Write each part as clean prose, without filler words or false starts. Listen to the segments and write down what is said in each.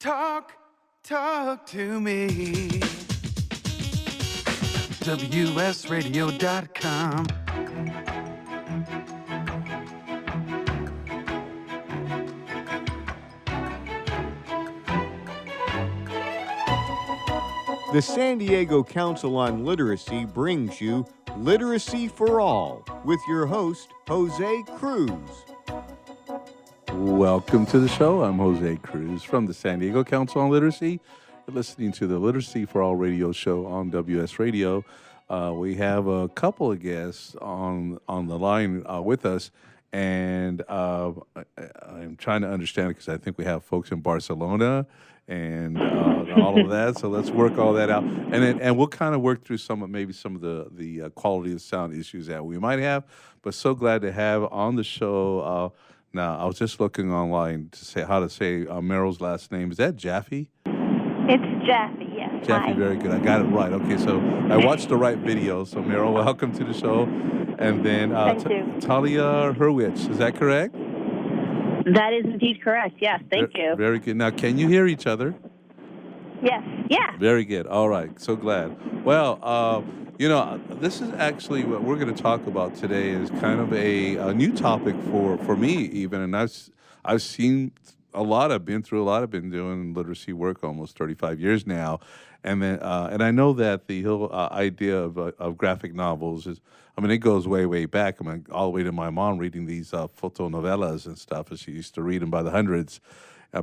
Talk to me. WSRadio.com. The San Diego Council on Literacy brings you Literacy for All with your host, Jose Cruz. Welcome to the show. I'm Jose Cruz from the San Diego Council on Literacy. You're listening to the Literacy for All radio show on WS Radio. We have a couple of guests on the line with us, and I'm trying to understand it because I think we have folks in Barcelona and all of that. So let's work all that out, and we'll kind of work through some of the quality of sound issues that we might have. But so glad to have on the show. Now, I was just looking online to say how to say Meryl's last name. Is that Jaffe? It's Jaffe, yes. Jaffe, very good. I got it right. Okay, so I watched the right video. So, Meryl, welcome to the show. And then Thank you. Talia Hurwich, is that correct? That is indeed correct. Yes, thank you. Very good. Now, can you hear each other? Yes. Yeah. Very good. All right. So glad. Well, this is actually what we're going to talk about today is kind of a new topic for me even. And I've seen a lot. I've been through a lot. I've been doing literacy work almost 35 years now. And then, and I know that the whole idea of graphic novels is, it goes way, way back. All the way to my mom reading these photo novellas and stuff, as she used to read them by the hundreds,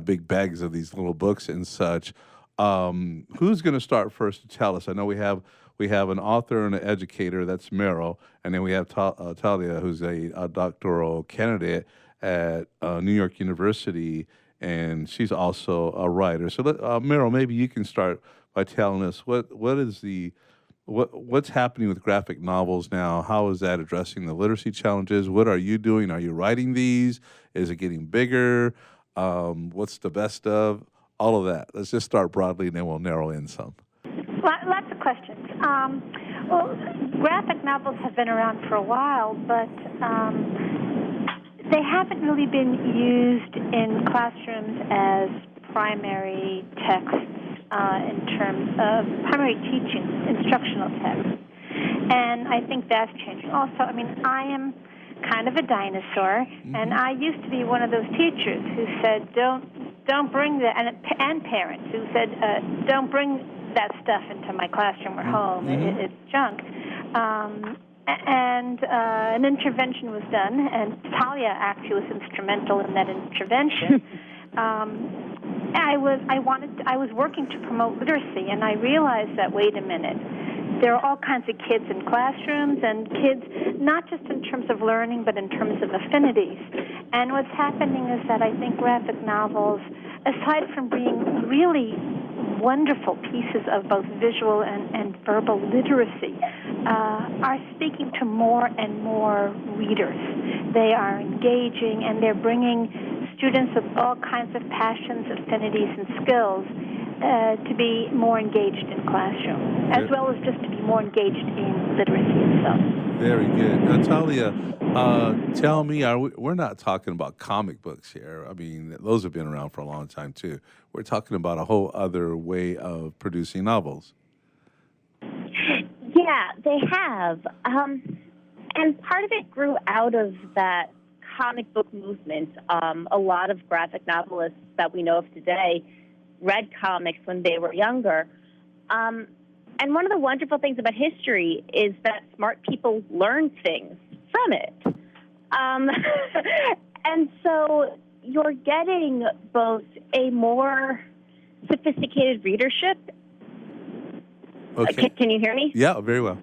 big bags of these little books and such. Who's going to start first to tell us? I know we have an author and an educator, that's Meryl, and then we have Talia, who's a doctoral candidate at New York University, and she's also a writer. So, Meryl, maybe you can start by telling us what's happening with graphic novels now. How is that addressing the literacy challenges? What are you doing? Are you writing these? Is it getting bigger? What's the best of? All of that. Let's just start broadly, and then we'll narrow in some. Lots of questions. Well, graphic novels have been around for a while, but they haven't really been used in classrooms as primary texts in terms of primary teaching, instructional texts. And I think that's changing. Also, I am kind of a dinosaur, and I used to be one of those teachers who said, don't bring that, and parents who said, don't bring that stuff into my classroom or home. It's junk. And an intervention was done, and Talia actually was instrumental in that intervention. I was working to promote literacy, and I realized that, wait a minute, there are all kinds of kids in classrooms, and kids not just in terms of learning, but in terms of affinities. And what's happening is that I think graphic novels, aside from being really wonderful pieces of both visual and verbal literacy, are speaking to more and more readers. They are engaging, and they're bringing students of all kinds of passions, affinities, and skills to be more engaged in classroom, as well as just to be more engaged in literacy itself. Very good. Now, Talia, tell me, we're not talking about comic books here. Those have been around for a long time, too. We're talking about a whole other way of producing novels. Yeah, they have. And part of it grew out of that comic book movement. A lot of graphic novelists that we know of today read comics when they were younger. And one of the wonderful things about history is that smart people learn things from it. And so you're getting both a more sophisticated readership. Okay. Can you hear me? Yeah, very well.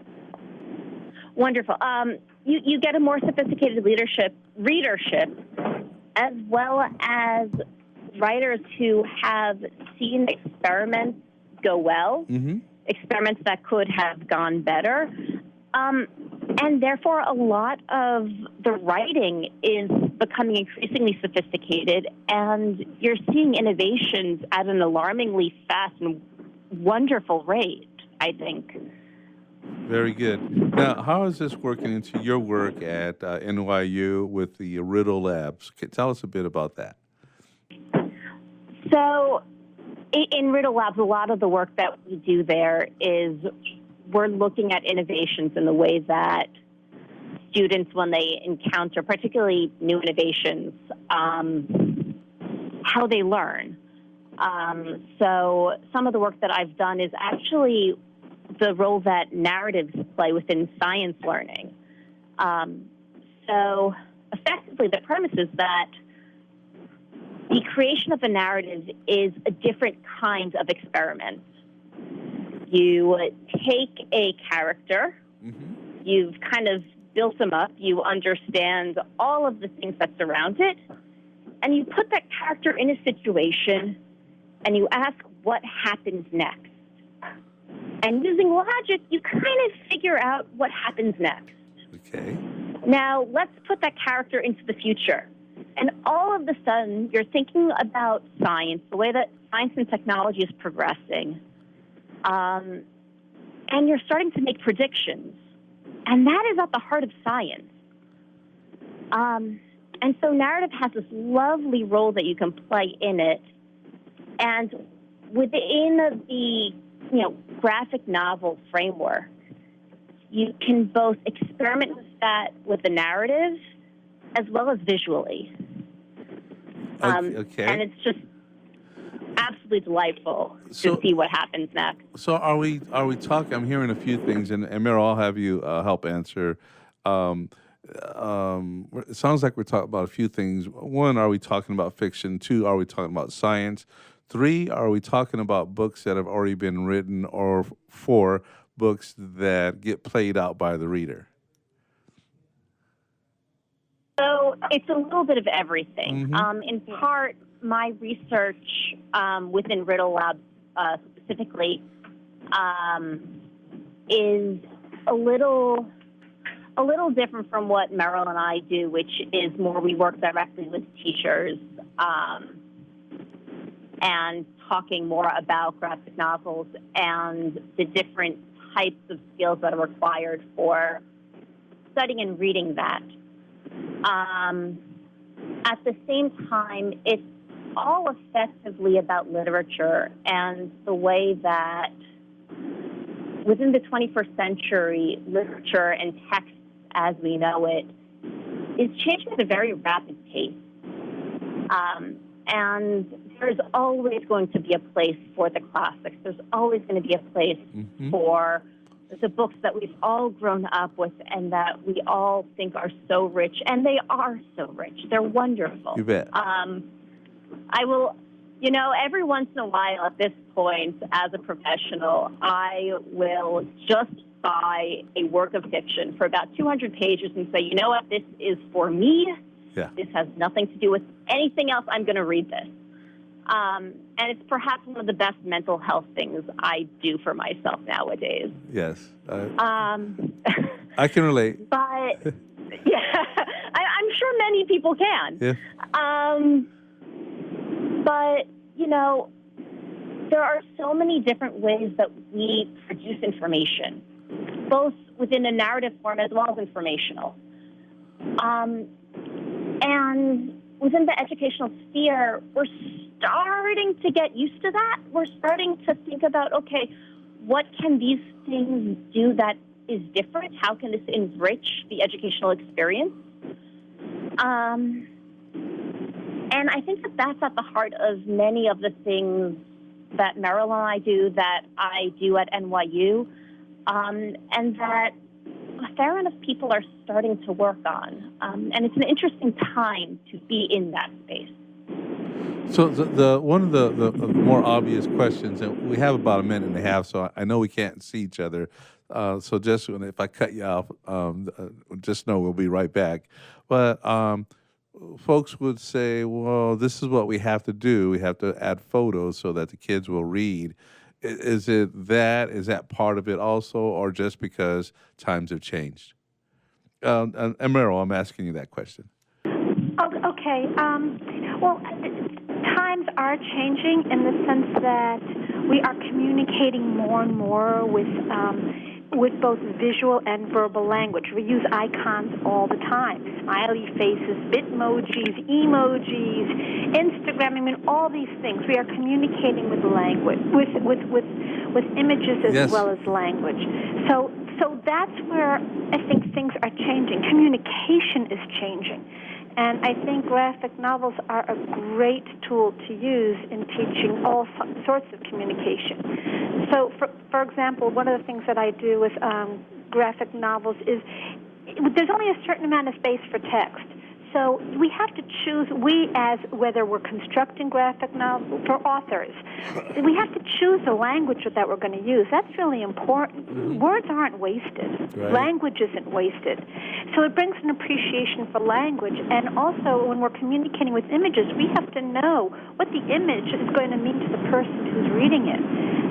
Wonderful. You get a more sophisticated readership, as well as writers who have seen experiments go well, experiments that could have gone better. And therefore, a lot of the writing is becoming increasingly sophisticated, and you're seeing innovations at an alarmingly fast and wonderful rate, I think. Very good. Now, how is this working into your work at NYU with the Riddle Labs? Tell us a bit about that. So In Riddle Labs, a lot of the work that we do there is we're looking at innovations in the way that students, when they encounter particularly new innovations, how they learn. So some of the work that I've done is actually the role that narratives play within science learning. So effectively, the premise is that the creation of a narrative is a different kind of experiment. You take a character, you've kind of built them up, you understand all of the things that surround it, and you put that character in a situation and you ask what happens next. And using logic, you kind of figure out what happens next. Okay. Now, let's put that character into the future. And all of a sudden, you're thinking about science, the way that science and technology is progressing. And you're starting to make predictions. And that is at the heart of science. And so narrative has this lovely role that you can play in it. And within the graphic novel framework, you can both experiment with that with the narrative as well as visually. Okay. And it's just absolutely delightful to see what happens next. So are we talking? I'm hearing a few things, and Meryl, I'll have you help answer. It sounds like we're talking about a few things. One, are we talking about fiction? Two, are we talking about science? Three, are we talking about books that have already been written, or four, books that get played out by the reader? So it's a little bit of everything. In part, my research within Riddle Lab specifically is a little different from what Meryl and I do, which is more we work directly with teachers and talking more about graphic novels and the different types of skills that are required for studying and reading that. At the same time, it's all effectively about literature and the way that within the 21st century, literature and text as we know it is changing at a very rapid pace. And there's always going to be a place for the classics. There's always going to be a place for the books that we've all grown up with and that we all think are so rich. And they are so rich. They're wonderful. You bet. I will, every once in a while at this point as a professional, I will just buy a work of fiction for about 200 pages and say, you know what, this is for me. Yeah. This has nothing to do with anything else. I'm going to read this. And it's perhaps one of the best mental health things I do for myself nowadays. Yes. I can relate. But, yeah, I'm sure many people can. Yeah. But, there are so many different ways that we produce information, both within a narrative form as well as informational. And within the educational sphere, we're starting to get used to that. We're starting to think about, okay, what can these things do that is different? How can this enrich the educational experience? And I think that that's at the heart of many of the things that Meryl and I do, that I do at NYU, and that a fair amount of people are starting to work on. And it's an interesting time to be in that space. So the one of the more obvious questions, and we have about a minute and a half, so I know we can't see each other. So just if I cut you off, just know we'll be right back. But folks would say, well, this is what we have to do. We have to add photos so that the kids will read. Is that part of it also, or just because times have changed? And Meryl, I'm asking you that question. Okay. Well, times are changing in the sense that we are communicating more and more with with both visual and verbal language. We use icons all the time: smiley faces, bitmojis, emojis, Instagram. I mean, all these things. We are communicating with language, with images as well as language. So that's where I think things are changing. Communication is changing. And I think graphic novels are a great tool to use in teaching all sorts of communication. So, for example, one of the things that I do with graphic novels is there's only a certain amount of space for text. So we have to choose, whether we're constructing graphic novels for authors, we have to choose the language that we're going to use. That's really important. Mm-hmm. Words aren't wasted. Right. Language isn't wasted. So it brings an appreciation for language. And also, when we're communicating with images, we have to know what the image is going to mean to the person who's reading it.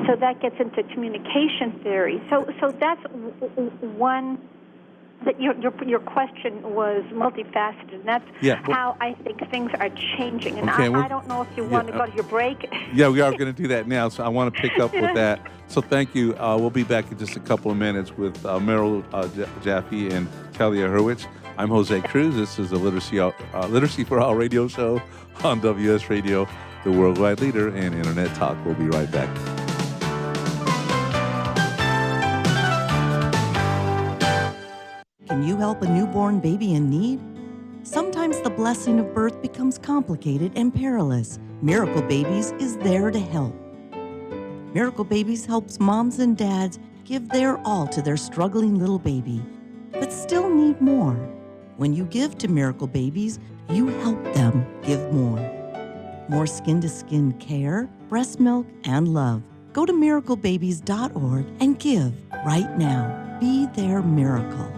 So that gets into communication theory. So that's one. That your question was multifaceted, and that's how I think things are changing. And I don't know if you want to go to your break. Yeah, we are going to do that now, so I want to pick up with that. So thank you. We'll be back in just a couple of minutes with Meryl, Jaffe, and Talia Hurwich. I'm Jose Cruz. This is the Literacy for All radio show on WS Radio, the worldwide leader in Internet talk. We'll be right back. Can you help a newborn baby in need? Sometimes the blessing of birth becomes complicated and perilous. Miracle Babies is there to help. Miracle Babies helps moms and dads give their all to their struggling little baby, but still need more. When you give to Miracle Babies, you help them give more. More skin-to-skin care, breast milk, and love. Go to miraclebabies.org and give right now. Be their miracle.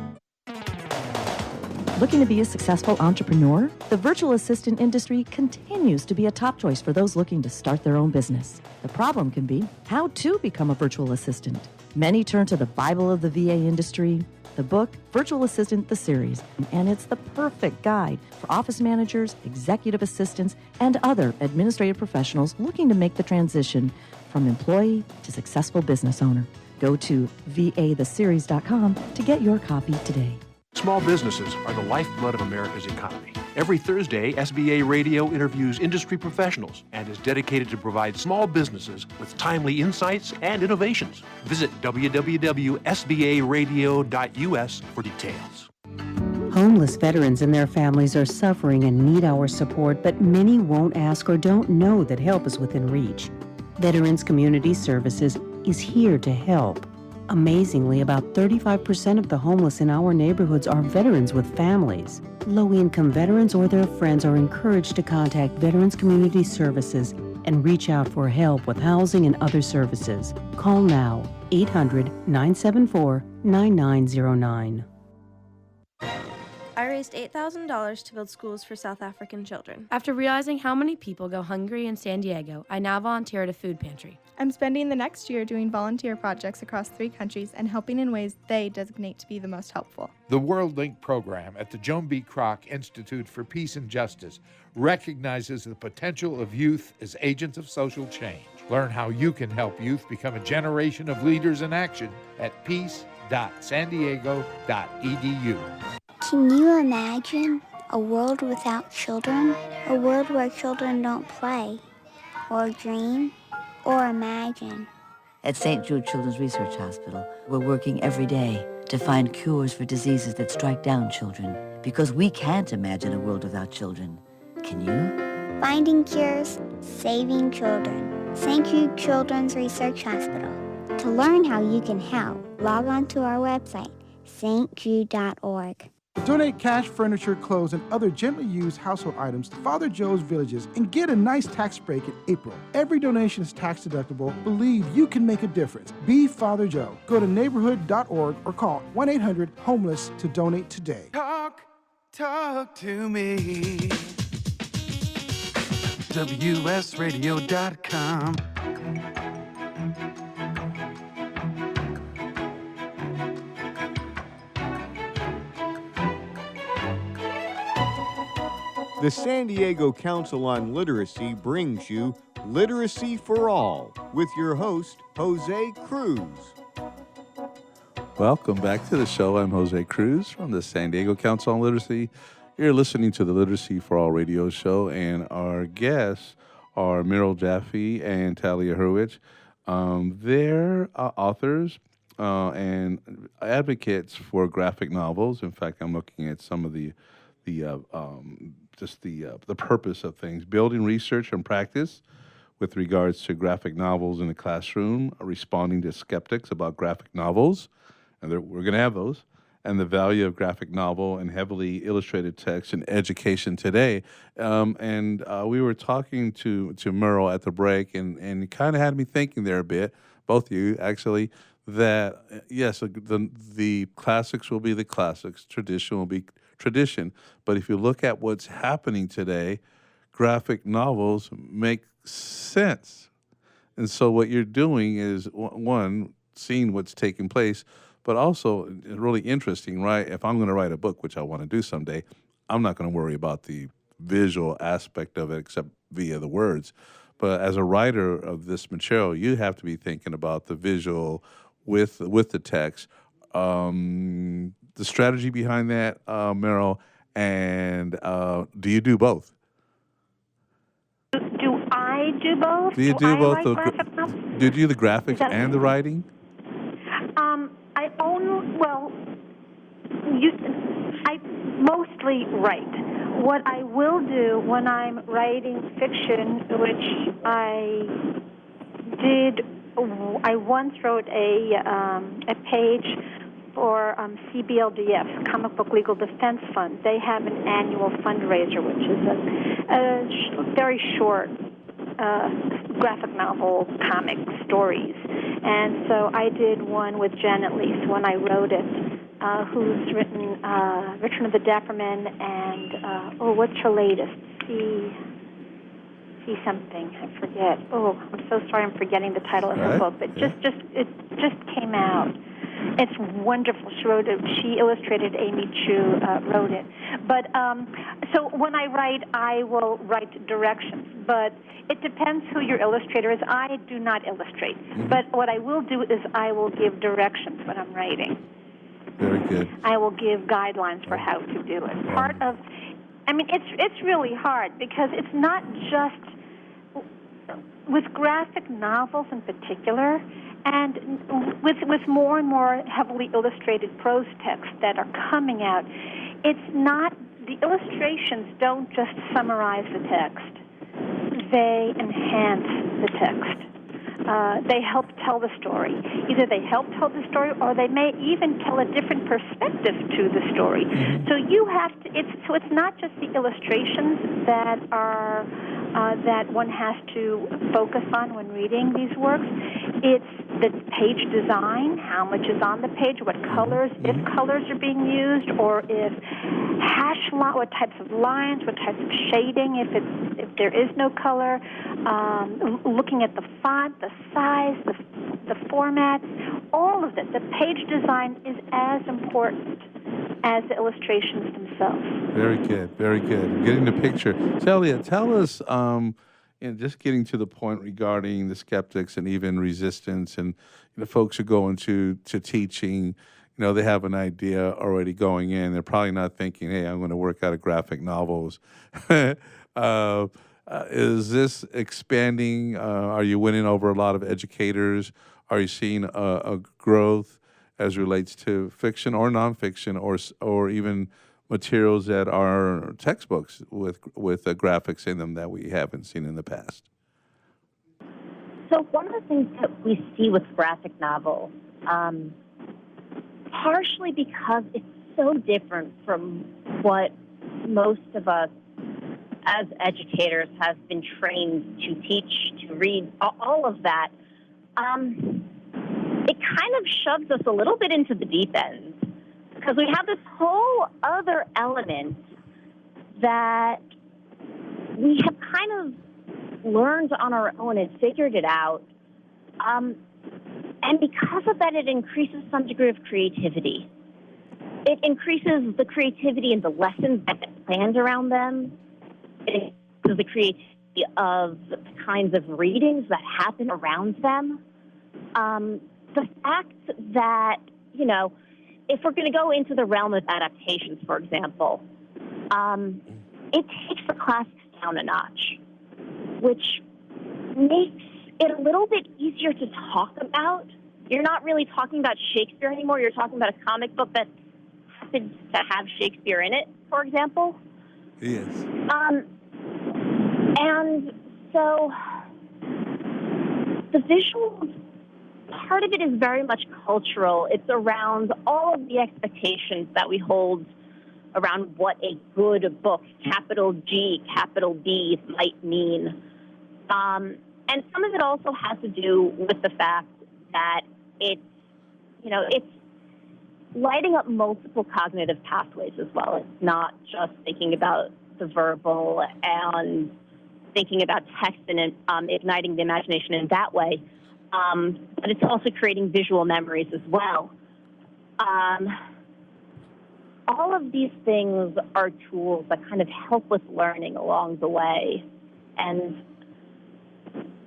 Looking to be a successful entrepreneur? The virtual assistant industry continues to be a top choice for those looking to start their own business. The problem can be how to become a virtual assistant. Many turn to the Bible of the VA industry, the book Virtual Assistant, the series, and it's the perfect guide for office managers, executive assistants, and other administrative professionals looking to make the transition from employee to successful business owner. Go to vatheseries.com to get your copy today. Small businesses are the lifeblood of America's economy. Every Thursday, SBA Radio interviews industry professionals and is dedicated to provide small businesses with timely insights and innovations. Visit www.sbaradio.us for details. Homeless veterans and their families are suffering and need our support, but many won't ask or don't know that help is within reach. Veterans Community Services is here to help. Amazingly, about 35% of the homeless in our neighborhoods are veterans with families. Low-income veterans or their friends are encouraged to contact Veterans Community Services and reach out for help with housing and other services. Call now, 800-974-9909. I raised $8,000 to build schools for South African children. After realizing how many people go hungry in San Diego, I now volunteer at a food pantry. I'm spending the next year doing volunteer projects across 3 countries and helping in ways they designate to be the most helpful. The World Link program at the Joan B. Kroc Institute for Peace and Justice recognizes the potential of youth as agents of social change. Learn how you can help youth become a generation of leaders in action at peace.sandiego.edu. Can you imagine a world without children? A world where children don't play, or dream, or imagine. At St. Jude Children's Research Hospital, we're working every day to find cures for diseases that strike down children, because we can't imagine a world without children. Can you? Finding cures, saving children. St. Jude Children's Research Hospital. To learn how you can help, log on to our website, stjude.org. Donate cash, furniture, clothes, and other gently used household items to Father Joe's Villages and get a nice tax break in April. Every donation is tax deductible. Believe you can make a difference. Be Father Joe. Go to neighborhood.org or call 1-800-HOMELESS to donate today. Talk to me. WSRadio.com. The San Diego Council on Literacy brings you Literacy for All with your host, Jose Cruz. Welcome back to the show. I'm Jose Cruz from the San Diego Council on Literacy. You're listening to the Literacy for All radio show, and our guests are Meryl, Jaffe, and Talia Hurwich. They're authors and advocates for graphic novels. In fact, I'm looking at some of the purpose of things, building research and practice with regards to graphic novels in the classroom, responding to skeptics about graphic novels, and we're going to have those, and the value of graphic novel and heavily illustrated text in education today. We were talking to Meryl at the break, and it kind of had me thinking there a bit, both of you actually, that yes, the classics will be the classics, tradition will be tradition, but if you look at what's happening today, graphic novels make sense. And so what you're doing is, one, seeing what's taking place, but also really interesting, right? If I'm going to write a book, which I want to do someday, I'm not going to worry about the visual aspect of it except via the words. But as a writer of this material, you have to be thinking about the visual with the text, the strategy behind that, Meryl, and do you do both? Do I do both? Do you do both? Do you do the graphics and the writing? I mostly write. What I will do when I'm writing fiction, which I once wrote a page for CBLDF, Comic Book Legal Defense Fund. They have an annual fundraiser, which is a very short graphic novel comic stories. And so I did one with Janet Leese when I wrote it, who's written Return of the Dapper Men and, what's her latest? See something, I forget. Oh, I'm so sorry I'm forgetting the title of her book, but it just came out. It's wonderful. She wrote it. She illustrated. Amy Chu wrote it. But so when I write, I will write directions. But it depends who your illustrator is. I do not illustrate. Mm-hmm. But what I will do is I will give directions when I'm writing. Very good. I will give guidelines for how to do it. It's really hard because it's not just with graphic novels in particular. And with more and more heavily illustrated prose texts that are coming out, it's not, the illustrations don't just summarize the text. They enhance the text. They help tell the story. Either they help tell the story or they may even tell a different perspective to the story. Mm-hmm. So you have to, it's not just the illustrations that are, that one has to focus on when reading these works. It's the page design, how much is on the page, what colors, if colors are being used, or if what types of lines, what types of shading, if there is no color, looking at the font, the size, the format, all of it. The page design is as important as the illustrations themselves. Very good, very good. Getting the picture. Talia, tell us, just getting to the point regarding the skeptics and even resistance, and the folks who go into teaching, they have an idea already going in. They're probably not thinking, hey, I'm going to work out of graphic novels. Is this expanding? Are you winning over a lot of educators? Are you seeing a growth as relates to fiction or nonfiction, or even materials that are textbooks with graphics in them that we haven't seen in the past? So one of the things that we see with graphic novels, partially because it's so different from what most of us as educators have been trained to teach, to read, all of that, it kind of shoves us a little bit into the deep end, because we have this whole other element that we have kind of learned on our own and figured it out. And because of that, it increases some degree of creativity. It increases the creativity in the lessons that get planned around them. It increases the creativity of the kinds of readings that happen around them. The fact that if we're going to go into the realm of adaptations, for example, it takes the classics down a notch, which makes it a little bit easier to talk about. You're not really talking about Shakespeare anymore. You're talking about a comic book that happens to have Shakespeare in it, for example. Yes. And so the visuals, part of it is very much cultural. It's around all of the expectations that we hold around what a good book, capital G, capital B, might mean. And some of it also has to do with the fact that it's lighting up multiple cognitive pathways as well. It's not just thinking about the verbal and thinking about text and igniting the imagination in that way, but it's also creating visual memories as well. All of these things are tools that kind of help with learning along the way. And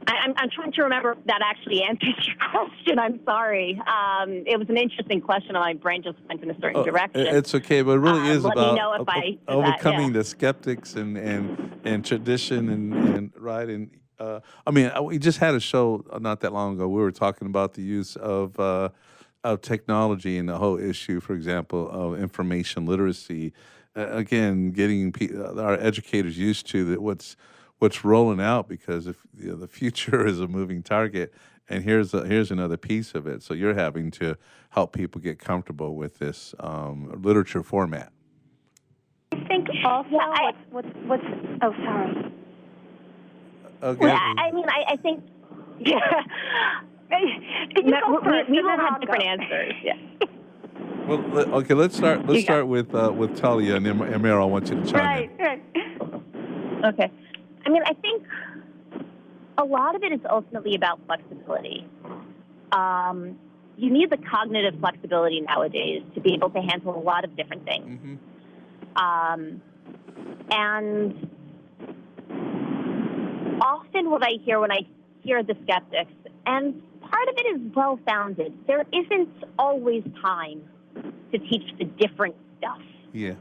I'm trying to remember if that actually answers your question. I'm sorry. It was an interesting question, and my brain just went in a certain direction. It's okay, but it really is let about me know if I did overcoming that, the skeptics and tradition and right. And we just had a show not that long ago. We were talking about the use of technology and the whole issue, for example, of information literacy. Again, getting our educators used to that what's rolling out, because if the future is a moving target, and here's another piece of it. So you're having to help people get comfortable with this literature format. I think also what's oh, sorry. Okay. Yeah, I think You go first, we and all then have I'll different go. answers. Yeah. Well, okay. Let's start with Talia, and then Meryl, I want you to chime in. Right. Okay. I think a lot of it is ultimately about flexibility. You need the cognitive flexibility nowadays to be able to handle a lot of different things. Mm-hmm. And often what I hear when I hear the skeptics, and part of it is well-founded, there isn't always time to teach the different stuff. Yeah.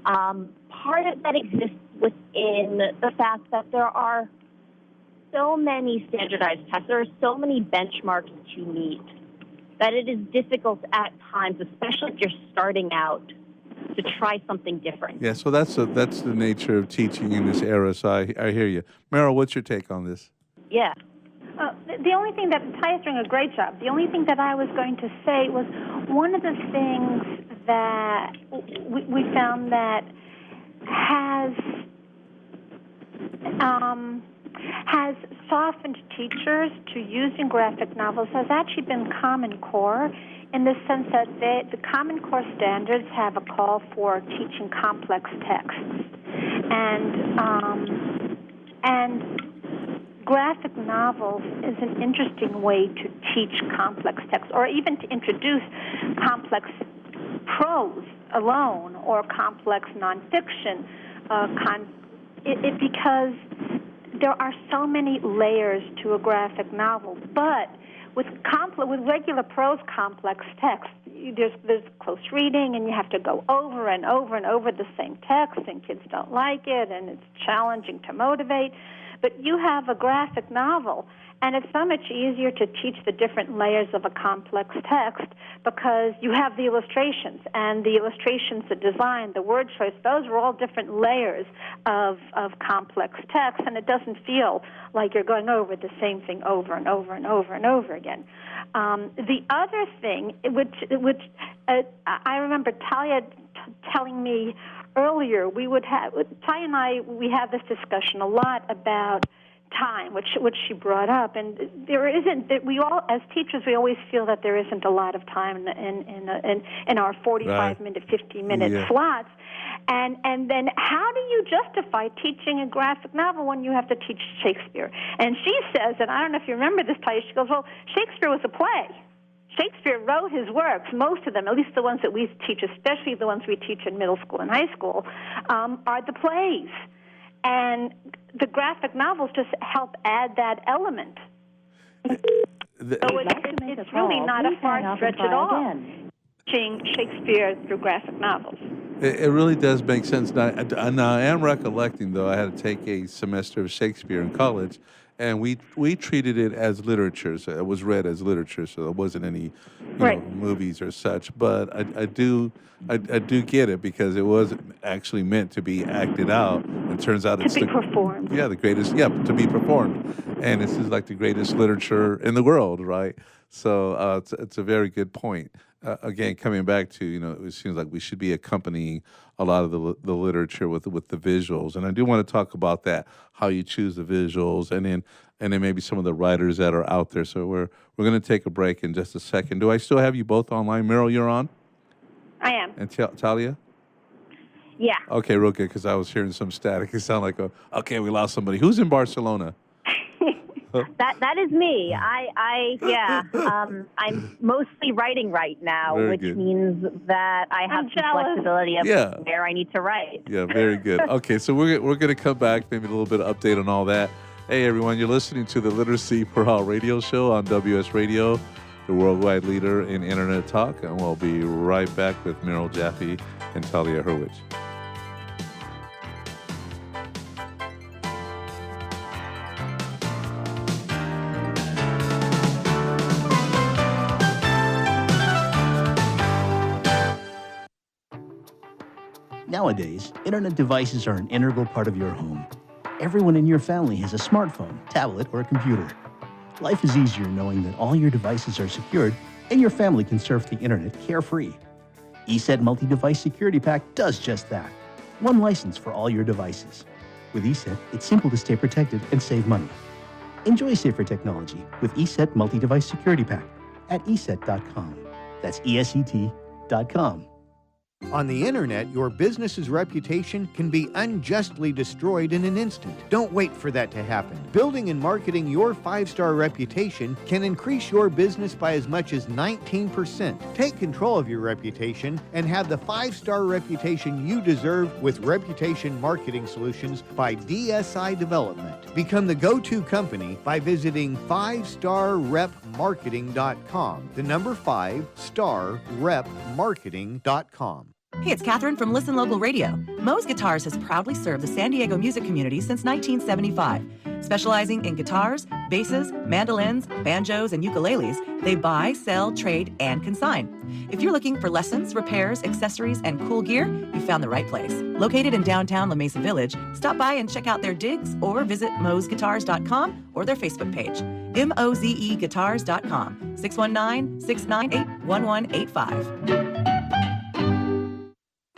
Part of that exists within the fact that there are so many standardized tests, there are so many benchmarks to meet, that it is difficult at times, especially if you're starting out, to try something different. Yeah, so that's the nature of teaching in this era. So I hear you. Meryl, what's your take on this? Yeah. The only thing that Talia's doing a great job. The only thing that I was going to say was one of the things that we found that has softened teachers to using graphic novels has actually been Common Core, in the sense that the Common Core standards have a call for teaching complex texts, and graphic novels is an interesting way to teach complex texts, or even to introduce complex prose alone, or complex nonfiction, because there are so many layers to a graphic novel. But with regular prose complex text, there's close reading, and you have to go over and over and over the same text, and kids don't like it, and it's challenging to motivate. But you have a graphic novel, and it's so much easier to teach the different layers of a complex text because you have the illustrations, and the illustrations, the design, the word choice, those are all different layers of complex text, and it doesn't feel like you're going over the same thing over and over and over and over again. The other thing, which I remember Talia telling me earlier, Talia and I, we have this discussion a lot about time, which she brought up, and there isn't. We all, as teachers, we always feel that there isn't a lot of time in our 45-minute, 50-minute slots, and then how do you justify teaching a graphic novel when you have to teach Shakespeare? And she says, and I don't know if you remember this, Talia, she goes, well, Shakespeare was a play. Shakespeare wrote his works, most of them, at least the ones that we teach, especially the ones we teach in middle school and high school, are the plays. And the graphic novels just help add that element. So it's really not a far stretch at all. Shakespeare through graphic novels. It really does make sense. Now, I am recollecting, though, I had to take a semester of Shakespeare in college, and we treated it as literature. So it was read as literature, so there wasn't any movies or such. But I do get it, because it was actually meant to be acted out. And turns out it's performed. Yeah, the greatest. Yeah, to be performed, and this is like the greatest literature in the world, right? So it's a very good point. Again, coming back to, it seems like we should be accompanying a lot of the literature with the visuals, and I do want to talk about that, how you choose the visuals, and then maybe some of the writers that are out there. So we're going to take a break in just a second. Do I still have you both online? Meryl, you're on? I am. And Talia? Yeah. Okay, real good, because I was hearing some static. It sounded like, okay, we lost somebody. Who's in Barcelona? That is me. I'm mostly writing right now, Very which good. means that I have some flexibility of where I need to write. Yeah, very good. Okay, so we're going to come back, maybe a little bit of update on all that. Hey, everyone, you're listening to the Literacy for All radio show on WS Radio, the worldwide leader in Internet talk, and we'll be right back with Meryl, Jaffe, and Talia Hurwich. Nowadays, internet devices are an integral part of your home. Everyone in your family has a smartphone, tablet, or a computer. Life is easier knowing that all your devices are secured and your family can surf the internet carefree. ESET Multi-Device Security Pack does just that. One license for all your devices. With ESET, it's simple to stay protected and save money. Enjoy safer technology with ESET Multi-Device Security Pack at ESET.com. That's ESET.com. On the internet, your business's reputation can be unjustly destroyed in an instant. Don't wait for that to happen. Building and marketing your 5-star reputation can increase your business by as much as 19%. Take control of your reputation and have the 5-star reputation you deserve with Reputation Marketing Solutions by DSI Development. Become the go-to company by visiting 5starrepmarketing.com. The number 5starrepmarketing.com. Hey, it's Catherine from Listen Local Radio. Moe's Guitars has proudly served the San Diego music community since 1975. Specializing in guitars, basses, mandolins, banjos, and ukuleles, they buy, sell, trade, and consign. If you're looking for lessons, repairs, accessories, and cool gear, you found the right place. Located in downtown La Mesa Village, stop by and check out their digs or visit moesguitars.com or their Facebook page. mozeguitars.com, 619-698-1185.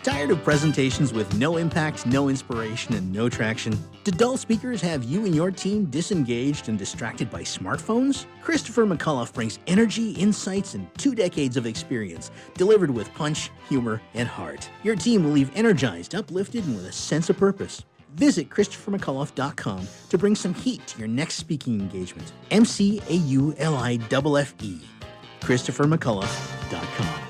Tired of presentations with no impact, no inspiration, and no traction? Do dull speakers have you and your team disengaged and distracted by smartphones? Christopher McAuliffe brings energy, insights, and 2 decades of experience, delivered with punch, humor, and heart. Your team will leave energized, uplifted, and with a sense of purpose. Visit ChristopherMcAuliffe.com to bring some heat to your next speaking engagement. McAuliffe. ChristopherMcAuliffe.com.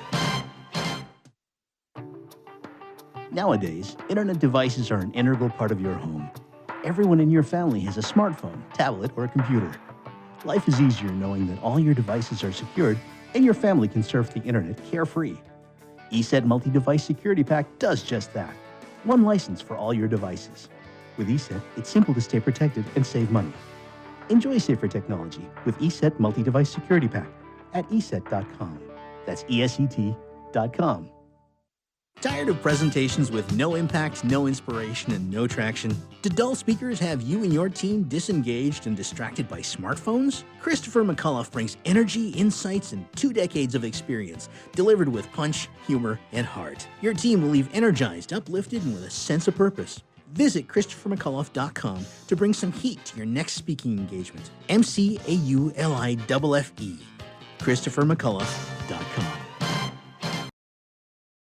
Nowadays, internet devices are an integral part of your home. Everyone in your family has a smartphone, tablet, or a computer. Life is easier knowing that all your devices are secured and your family can surf the internet carefree. ESET Multi-Device Security Pack does just that. One license for all your devices. With ESET, it's simple to stay protected and save money. Enjoy safer technology with ESET Multi-Device Security Pack at ESET.com. That's ESET.com. Tired of presentations with no impact, no inspiration, and no traction? Do dull speakers have you and your team disengaged and distracted by smartphones? Christopher McAuliffe brings energy, insights, and 2 decades of experience, delivered with punch, humor, and heart. Your team will leave energized, uplifted, and with a sense of purpose. Visit ChristopherMcAuliffe.com to bring some heat to your next speaking engagement. McAuliffe. ChristopherMcAuliffe.com.